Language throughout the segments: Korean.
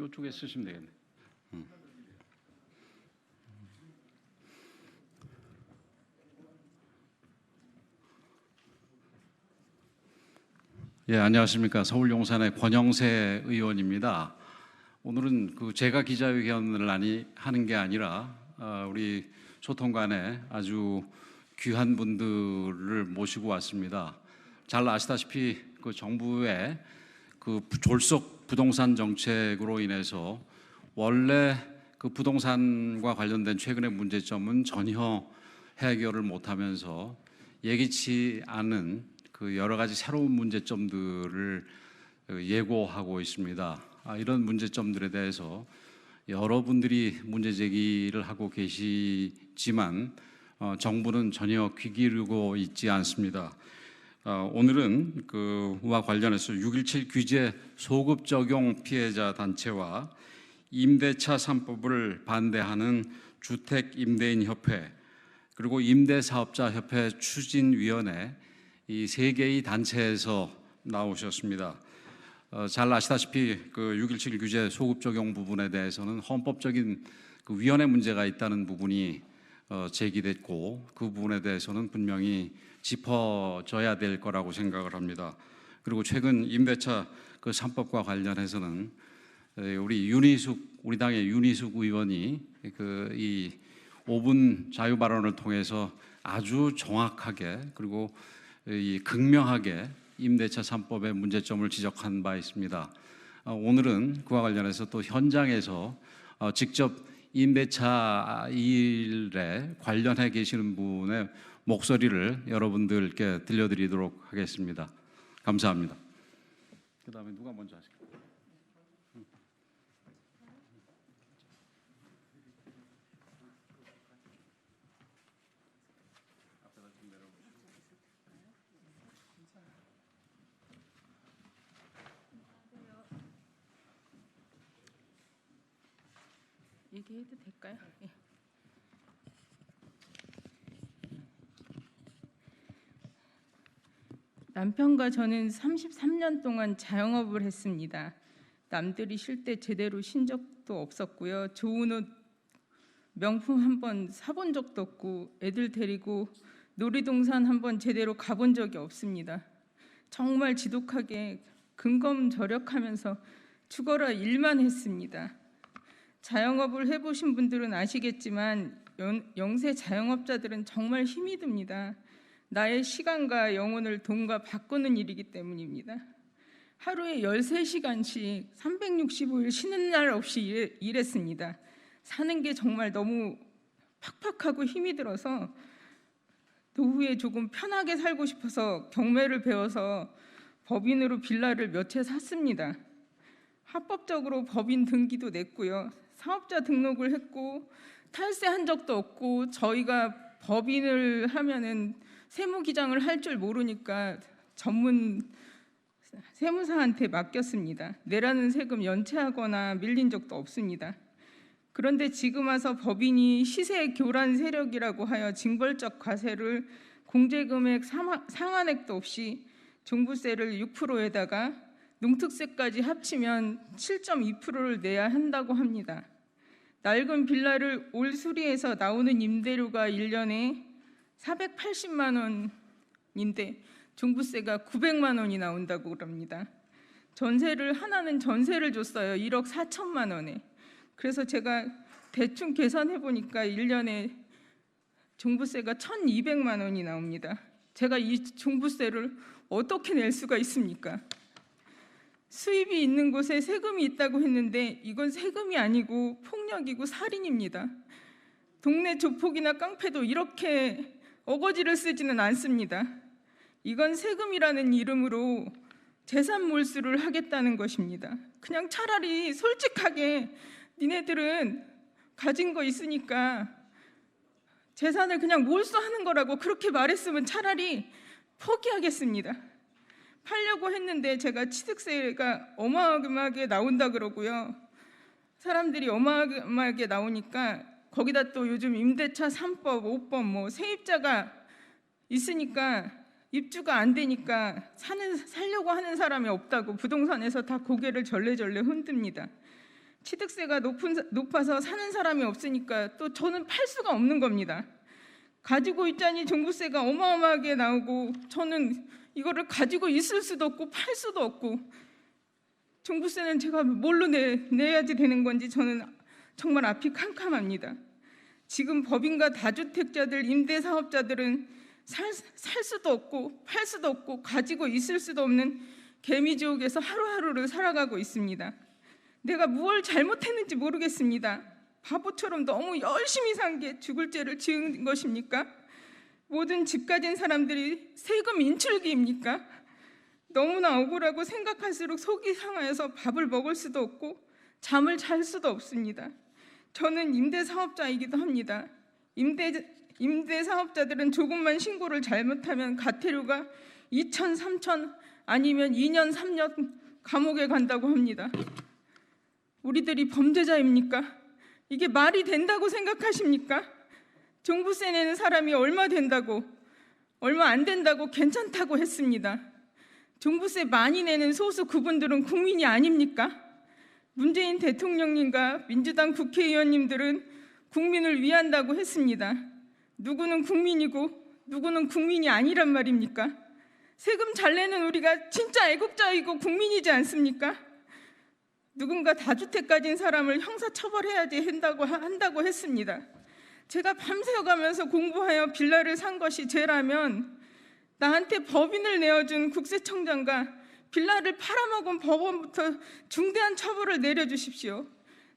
이쪽에 쓰시면 되겠네. 예, 안녕하십니까. 서울 용산의 권영세 의원입니다. 오늘은 제가 기자회견을 하는 게 아니라 우리 소통관에 아주 귀한 분들을 모시고 왔습니다. 잘 아시다시피 정부의 졸속 부동산 정책으로 인해서 원래 부동산과 관련된 최근의 문제점은 전혀 해결을 못하면서 예기치 않은 여러 가지 새로운 문제점들을 예고하고 있습니다. 이런 문제점들에 대해서 여러분들이 문제 제기를 하고 계시지만 정부는 전혀 귀 기울이고 있지 않습니다. 오늘은 그와 관련해서 6.17 규제 소급 적용 피해자 단체와 임대차 3법을 반대하는 주택임대인협회 그리고 임대사업자협회 추진위원회 이 세 개의 단체에서 나오셨습니다. 잘 아시다시피 6.17 규제 소급 적용 부분에 대해서는 헌법적인 위헌의 문제가 있다는 부분이 제기됐고 그 부분에 대해서는 분명히 짚어져야 될 거라고 생각을 합니다. 그리고 최근 임대차 3법과 관련해서는 우리 당의 윤희숙 의원이 이 5분 자유 발언을 통해서 아주 정확하게 그리고 극명하게 임대차 3법의 문제점을 지적한 바 있습니다. 오늘은 그와 관련해서 또 현장에서 직접 임대차 일에 관련해 계시는 분의 목소리를 여러분들께 들려드리도록 하겠습니다. 감사합니다. 그 다음에 누가 먼저 하실까요? 얘기해도 될까요? 예. 남편과 저는 33년 동안 자영업을 했습니다. 남들이 쉴 때 제대로 쉰 적도 없었고요. 좋은 옷 명품 한 번 사본 적도 없고 애들 데리고 놀이동산 한 번 제대로 가본 적이 없습니다. 정말 지독하게 근검절약하면서 죽어라 일만 했습니다. 자영업을 해보신 분들은 아시겠지만 영세 자영업자들은 정말 힘이 듭니다. 나의 시간과 영혼을 돈과 바꾸는 일이기 때문입니다. 하루에 13시간씩 365일 쉬는 날 없이 일했습니다. 사는 게 정말 너무 팍팍하고 힘이 들어서 노후에 조금 편하게 살고 싶어서 경매를 배워서 법인으로 빌라를 몇 채 샀습니다. 합법적으로 법인 등기도 냈고요. 사업자 등록을 했고 탈세한 적도 없고 저희가 법인을 하면은 세무기장을 할 줄 모르니까 전문 세무사한테 맡겼습니다. 내라는 세금 연체하거나 밀린 적도 없습니다. 그런데 지금 와서 법인이 시세 교란 세력이라고 하여 징벌적 과세를 공제금액 상한액도 없이 종부세를 6%에다가 농특세까지 합치면 7.2%를 내야 한다고 합니다. 낡은 빌라를 올 수리해서 나오는 임대료가 1년에 480만 원인데 종부세가 900만 원이 나온다고 그럽니다. 하나는 전세를 줬어요. 1억 4천만 원에. 그래서 제가 대충 계산해 보니까 1년에 종부세가 1,200만 원이 나옵니다. 제가 이 종부세를 어떻게 낼 수가 있습니까? 수입이 있는 곳에 세금이 있다고 했는데 이건 세금이 아니고 폭력이고 살인입니다. 동네 조폭이나 깡패도 이렇게 어거지를 쓰지는 않습니다. 이건 세금이라는 이름으로 재산 몰수를 하겠다는 것입니다. 그냥 차라리 솔직하게 니네들은 가진 거 있으니까 재산을 그냥 몰수하는 거라고 그렇게 말했으면 차라리 포기하겠습니다. 팔려고 했는데 제가 취득세가 어마어마하게 나온다 그러고요. 사람들이 어마어마하게 나오니까 거기다 또 요즘 임대차 3법, 5법 세입자가 있으니까 입주가 안 되니까 살려고 하는 사람이 없다고 부동산에서 다 고개를 절레절레 흔듭니다. 취득세가 높아서 사는 사람이 없으니까 또 저는 팔 수가 없는 겁니다. 가지고 있자니 종부세가 어마어마하게 나오고 저는 이거를 가지고 있을 수도 없고 팔 수도 없고 종부세는 제가 뭘로 내야지 되는 건지 저는 정말 앞이 캄캄합니다. 지금 법인과 다주택자들, 임대사업자들은 살 수도 없고 팔 수도 없고 가지고 있을 수도 없는 개미지옥에서 하루하루를 살아가고 있습니다. 내가 무엇을 잘못했는지 모르겠습니다. 바보처럼 너무 열심히 산 게 죽을 죄를 지은 것입니까? 모든 집 가진 사람들이 세금 인출기입니까? 너무나 억울하고 생각할수록 속이 상하여서 밥을 먹을 수도 없고 잠을 잘 수도 없습니다. 저는 임대사업자이기도 합니다. 임대사업자들은 조금만 신고를 잘못하면 과태료가 2천, 3천 아니면 2년, 3년 감옥에 간다고 합니다. 우리들이 범죄자입니까? 이게 말이 된다고 생각하십니까? 종부세 내는 사람이 얼마 안 된다고 괜찮다고 했습니다. 종부세 많이 내는 소수 그분들은 국민이 아닙니까? 문재인 대통령님과 민주당 국회의원님들은 국민을 위한다고 했습니다. 누구는 국민이고 누구는 국민이 아니란 말입니까? 세금 잘 내는 우리가 진짜 애국자이고 국민이지 않습니까? 누군가 다주택 가진 사람을 형사처벌해야지 한다고 했습니다. 제가 밤새워가면서 공부하여 빌라를 산 것이 죄라면 나한테 법인을 내어준 국세청장과 빌라를 팔아먹은 법원부터 중대한 처벌을 내려주십시오.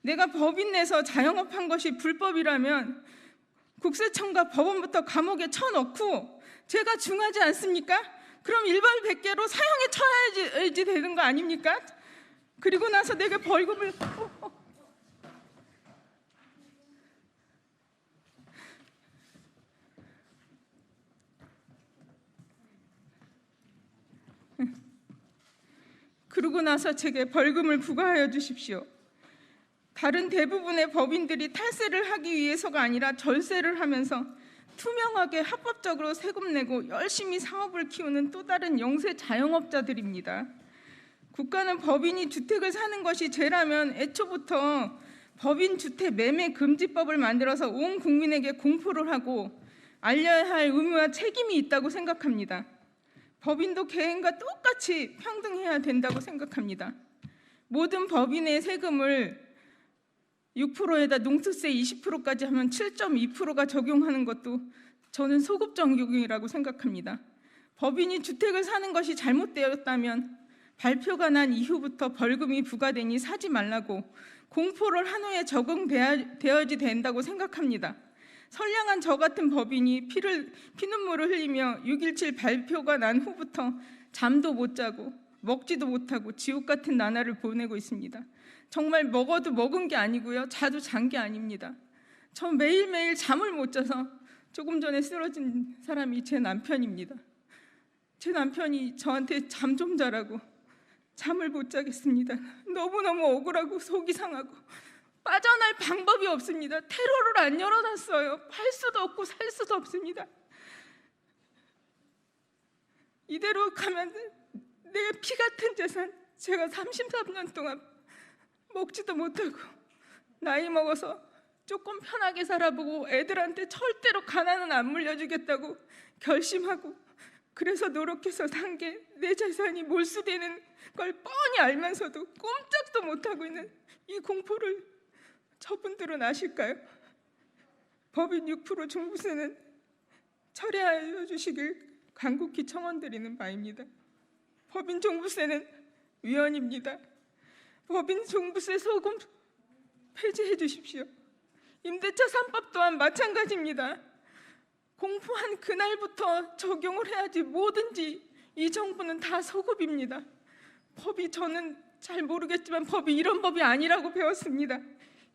내가 법인 내서 자영업한 것이 불법이라면 국세청과 법원부터 감옥에 쳐넣고 죄가 중하지 않습니까? 그럼 일발백계로 사형에 처해야지 되는 거 아닙니까? 그리고 나서 내가 벌금을 그러고 나서 제게 벌금을 부과하여 주십시오. 다른 대부분의 법인들이 탈세를 하기 위해서가 아니라 절세를 하면서 투명하게 합법적으로 세금 내고 열심히 사업을 키우는 또 다른 영세 자영업자들입니다. 국가는 법인이 주택을 사는 것이 죄라면 애초부터 법인 주택 매매 금지법을 만들어서 온 국민에게 공포를 하고 알려야 할 의무와 책임이 있다고 생각합니다. 법인도 개인과 똑같이 평등해야 된다고 생각합니다. 모든 법인의 세금을 6%에다 농수세 20%까지 하면 7.2%가 적용하는 것도 저는 소급 적용이라고 생각합니다. 법인이 주택을 사는 것이 잘못되었다면 발표가 난 이후부터 벌금이 부과되니 사지 말라고 공포를 한 후에 적용되어야지 된다고 생각합니다. 선량한 저 같은 법인이 피눈물을 흘리며 6.17 발표가 난 후부터 잠도 못 자고 먹지도 못하고 지옥 같은 나날을 보내고 있습니다. 정말 먹어도 먹은 게 아니고요, 자도 잔 게 아닙니다. 저 매일매일 잠을 못 자서 조금 전에 쓰러진 사람이 제 남편입니다. 제 남편이 저한테 잠 좀 자라고 잠을 못 자겠습니다. 너무너무 억울하고 속이 상하고 빠져날 방법이 없습니다. 테러를 안 열어놨어요. 팔 수도 없고 살 수도 없습니다. 이대로 가면 내 피 같은 재산, 제가 33년 동안 먹지도 못하고 나이 먹어서 조금 편하게 살아보고 애들한테 절대로 가난은 안 물려주겠다고 결심하고 그래서 노력해서 산 게 내 재산이 몰수되는 걸 뻔히 알면서도 꼼짝도 못하고 있는 이 공포를 저분들은 아실까요? 법인 6% 종부세는 철회하여 주시길 간곡히 청원드리는 바입니다. 법인 종부세는 위헌입니다. 법인 종부세 소금 폐지해 주십시오. 임대차 3법 또한 마찬가지입니다. 공포한 그날부터 적용을 해야지 뭐든지 이 정부는 다 소급입니다. 법이 저는 잘 모르겠지만 법이 이런 법이 아니라고 배웠습니다.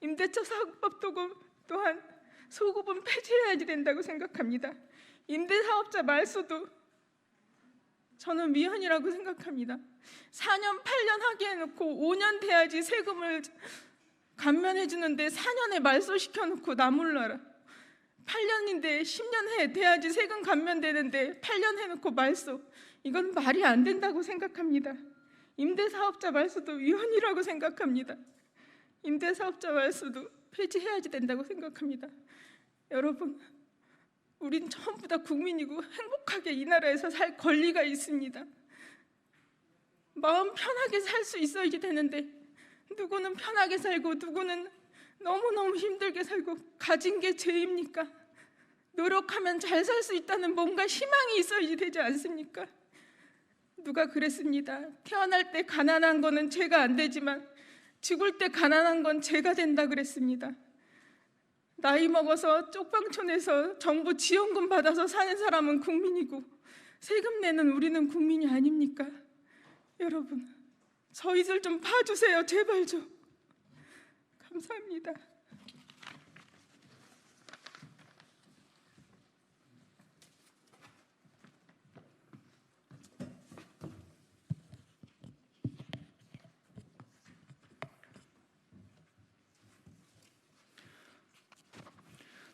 임대차 4법 또한 소급은 폐지해야지 된다고 생각합니다. 임대사업자 말소도 저는 위헌이라고 생각합니다. 4년, 8년 하게 해놓고 5년 돼야지 세금을 감면해 주는데 4년에 말소시켜놓고 나몰라라. 8년인데 10년 돼야지 세금 감면되는데 8년 해놓고 말소. 이건 말이 안 된다고 생각합니다. 임대사업자 말소도 위헌이라고 생각합니다. 임대사업자 말수도 폐지해야지 된다고 생각합니다. 여러분, 우린 전부 다 국민이고 행복하게 이 나라에서 살 권리가 있습니다. 마음 편하게 살 수 있어야지 되는데 누구는 편하게 살고 누구는 너무너무 힘들게 살고 가진 게 죄입니까? 노력하면 잘 살 수 있다는 뭔가 희망이 있어야지 되지 않습니까? 누가 그랬습니다. 태어날 때 가난한 거는 죄가 안 되지만 죽을 때 가난한 건 죄가 된다 그랬습니다. 나이 먹어서 쪽방촌에서 정부 지원금 받아서 사는 사람은 국민이고 세금 내는 우리는 국민이 아닙니까? 여러분, 저희들 좀 봐주세요. 제발 좀. 감사합니다.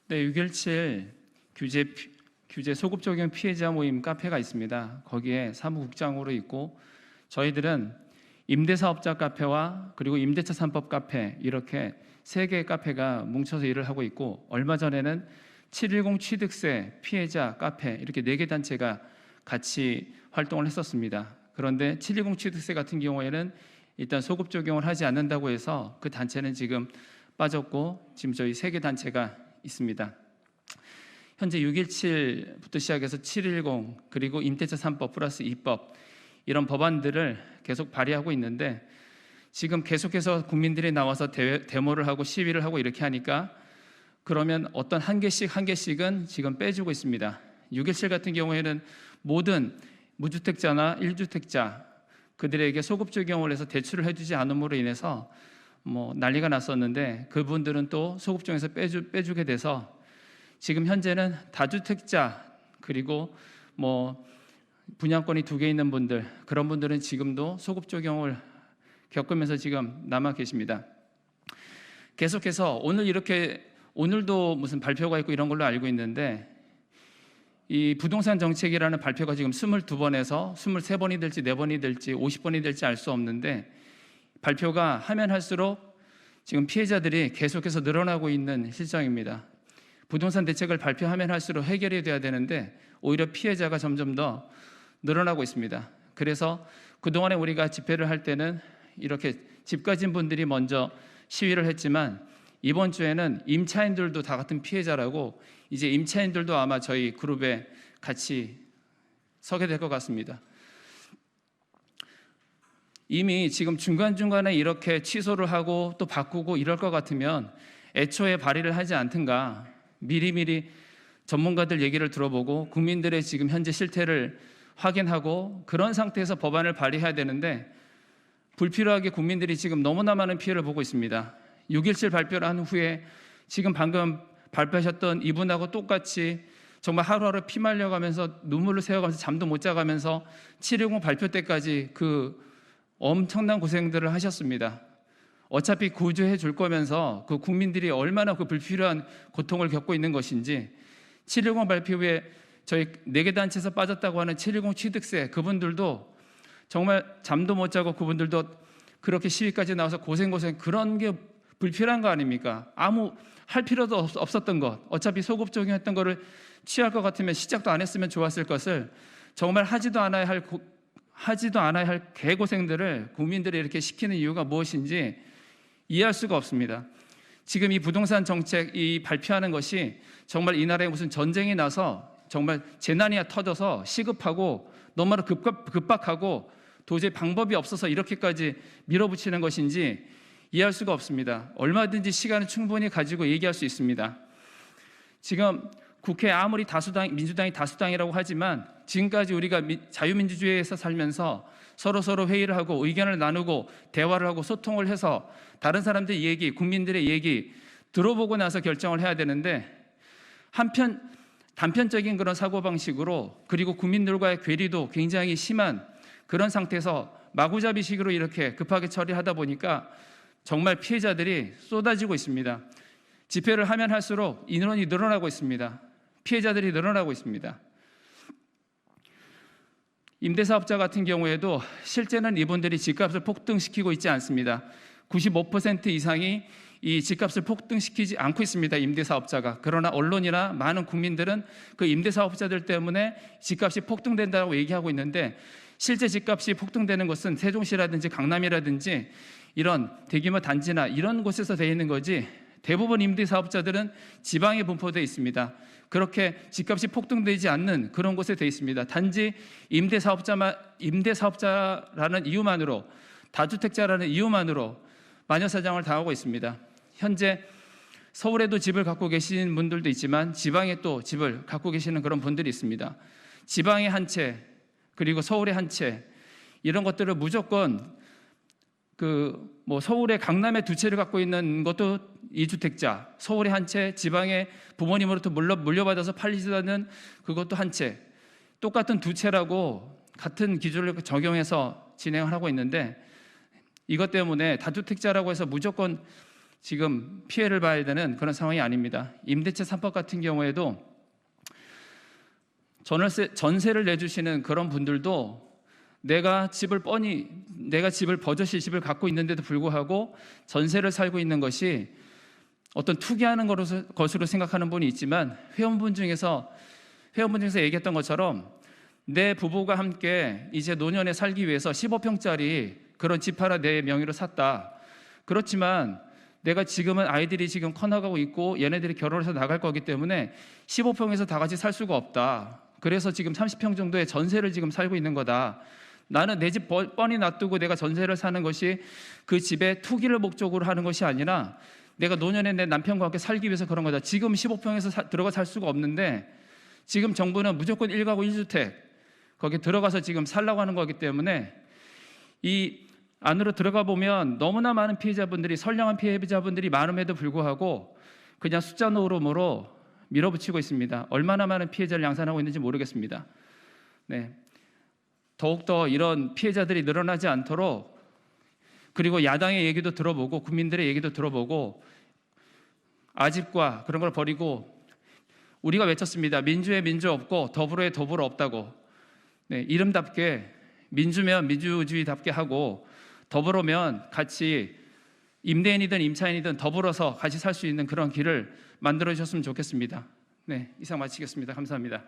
네, 6.17 규제 소급 적용 피해자 모임 카페가 있습니다. 거기에 사무국장으로 있고 저희들은 임대사업자 카페와 그리고 임대차 3법 카페 이렇게 3개의 카페가 뭉쳐서 일을 하고 있고 얼마 전에는 710 취득세 피해자 카페 이렇게 4개 단체가 같이 활동을 했었습니다. 그런데 710 취득세 같은 경우에는 일단 소급 적용을 하지 않는다고 해서 그 단체는 지금 빠졌고 지금 저희 3개 단체가 있습니다. 현재 6.17부터 시작해서 710 그리고 임대차 3법 플러스 2법 이런 법안들을 계속 발의하고 있는데 지금 계속해서 국민들이 나와서 데모를 하고 시위를 하고 이렇게 하니까 그러면 어떤 한 개씩은 지금 빼주고 있습니다. 6.17 같은 경우에는 모든 무주택자나 1주택자 그들에게 소급 적용을 해서 대출을 해주지 않음으로 인해서 난리가 났었는데 그분들은 또 소급 적용에서 빼주게 돼서 지금 현재는 다주택자 그리고 분양권이 2개 있는 분들 그런 분들은 지금도 소급 적용을 겪으면서 지금 남아 계십니다. 계속해서 오늘도 무슨 발표가 있고 이런 걸로 알고 있는데 이 부동산 정책이라는 발표가 지금 22번에서 23번이 될지 4번이 될지 50번이 될지 알 수 없는데 발표가 하면 할수록 지금 피해자들이 계속해서 늘어나고 있는 실정입니다. 부동산 대책을 발표하면 할수록 해결이 돼야 되는데 오히려 피해자가 점점 더 늘어나고 있습니다. 그래서 그동안에 우리가 집회를 할 때는 이렇게 집 가진 분들이 먼저 시위를 했지만 이번 주에는 임차인들도 다 같은 피해자라고 이제 임차인들도 아마 저희 그룹에 같이 서게 될 것 같습니다. 이미 지금 중간중간에 이렇게 취소를 하고 또 바꾸고 이럴 것 같으면 애초에 발의를 하지 않든가 미리미리 전문가들 얘기를 들어보고 국민들의 지금 현재 실태를 확인하고 그런 상태에서 법안을 발의해야 되는데 불필요하게 국민들이 지금 너무나 많은 피해를 보고 있습니다. 6.17 발표를 한 후에 지금 방금 발표하셨던 이분하고 똑같이 정말 하루하루 피 말려가면서 눈물을 새어가면서 잠도 못 자가면서 7.10 발표 때까지 그 엄청난 고생들을 하셨습니다. 어차피 구조해 줄 거면서 그 국민들이 얼마나 그 불필요한 고통을 겪고 있는 것인지 7.10 발표 후에 저희 4개 단체에서 빠졌다고 하는 7.10 취득세 그분들도 정말 잠도 못 자고 그분들도 그렇게 시위까지 나와서 고생 그런 게 불필요한 거 아닙니까? 아무 할 필요도 없었던 것 어차피 소급 적용했던 거를 취할 것 같으면 시작도 안 했으면 좋았을 것을 정말 하지도 않아야 할 개고생들을 국민들이 이렇게 시키는 이유가 무엇인지 이해할 수가 없습니다. 지금 이 부동산 정책 이 발표하는 것이 정말 이 나라에 무슨 전쟁이 나서 정말 재난이 터져서 시급하고 너무나 급박하고 도저히 방법이 없어서 이렇게까지 밀어붙이는 것인지 이해할 수가 없습니다. 얼마든지 시간을 충분히 가지고 얘기할 수 있습니다. 지금 국회 아무리 민주당이 다수당이라고 하지만 지금까지 우리가 자유민주주의에서 살면서 서로 회의를 하고 의견을 나누고 대화를 하고 소통을 해서 다른 사람들의 얘기, 국민들의 얘기 들어보고 나서 결정을 해야 되는데 단편적인 그런 사고방식으로 그리고 국민들과의 괴리도 굉장히 심한 그런 상태에서 마구잡이식으로 이렇게 급하게 처리하다 보니까 정말 피해자들이 쏟아지고 있습니다. 집회를 하면 할수록 인원이 늘어나고 있습니다. 피해자들이 늘어나고 있습니다. 임대사업자 같은 경우에도 실제는 이분들이 집값을 폭등시키고 있지 않습니다. 95% 이상이 이 집값을 폭등시키지 않고 있습니다. 임대사업자가. 그러나 언론이나 많은 국민들은 그 임대사업자들 때문에 집값이 폭등된다고 얘기하고 있는데, 실제 집값이 폭등되는 것은 세종시라든지 강남이라든지 이런 대규모 단지나 이런 곳에서 되어 있는 거지, 대부분 임대사업자들은 지방에 분포되어 있습니다. 그렇게 집값이 폭등되지 않는 그런 곳에 되어 있습니다. 단지 임대사업자라는 이유만으로, 다주택자라는 이유만으로 마녀사냥을 당하고 있습니다. 현재 서울에도 집을 갖고 계신 분들도 있지만 지방에 또 집을 갖고 계시는 그런 분들이 있습니다. 지방에 한 채, 그리고 서울에 한 채, 이런 것들을 무조건 서울의 강남에 2채를 갖고 있는 것도 2주택자, 서울에 한 채, 지방에 부모님으로부터 물려받아서 팔리지도 않는 그것도 한 채, 똑같은 2채라고 같은 기준을 적용해서 진행을 하고 있는데, 이것 때문에 다주택자라고 해서 무조건 지금 피해를 봐야 되는 그런 상황이 아닙니다. 임대차 3법 같은 경우에도 전세를 내주시는 그런 분들도 내가 집을 버젓이 집을 갖고 있는데도 불구하고 전세를 살고 있는 것이 어떤 투기하는 것으로 생각하는 분이 있지만, 회원분 중에서 얘기했던 것처럼 내 부부가 함께 이제 노년에 살기 위해서 15평짜리 그런 집 하나 내 명의로 샀다. 그렇지만 내가 지금은 아이들이 지금 커나가고 있고 얘네들이 결혼해서 나갈 거기 때문에 15평에서 다 같이 살 수가 없다. 그래서 지금 30평 정도의 전세를 지금 살고 있는 거다. 나는 내 집 뻔히 놔두고 내가 전세를 사는 것이 그 집에 투기를 목적으로 하는 것이 아니라 내가 노년에 내 남편과 함께 살기 위해서 그런 거다. 지금 15평에서 들어가 살 수가 없는데 지금 정부는 무조건 1가구 1주택 거기 들어가서 지금 살라고 하는 거기 때문에, 이 안으로 들어가 보면 너무나 많은 피해자분들이, 선량한 피해자분들이 많음에도 불구하고 그냥 숫자 노름으로 밀어붙이고 있습니다. 얼마나 많은 피해자를 양산하고 있는지 모르겠습니다. 네. 더욱더 이런 피해자들이 늘어나지 않도록, 그리고 야당의 얘기도 들어보고 국민들의 얘기도 들어보고 아집과 그런 걸 버리고, 우리가 외쳤습니다. 민주에 민주 없고 더불어에 더불어 없다고. 네, 이름답게 민주면 민주주의답게 하고, 더불어면 같이 임대인이든 임차인이든 더불어서 같이 살 수 있는 그런 길을 만들어 주셨으면 좋겠습니다. 네, 이상 마치겠습니다. 감사합니다.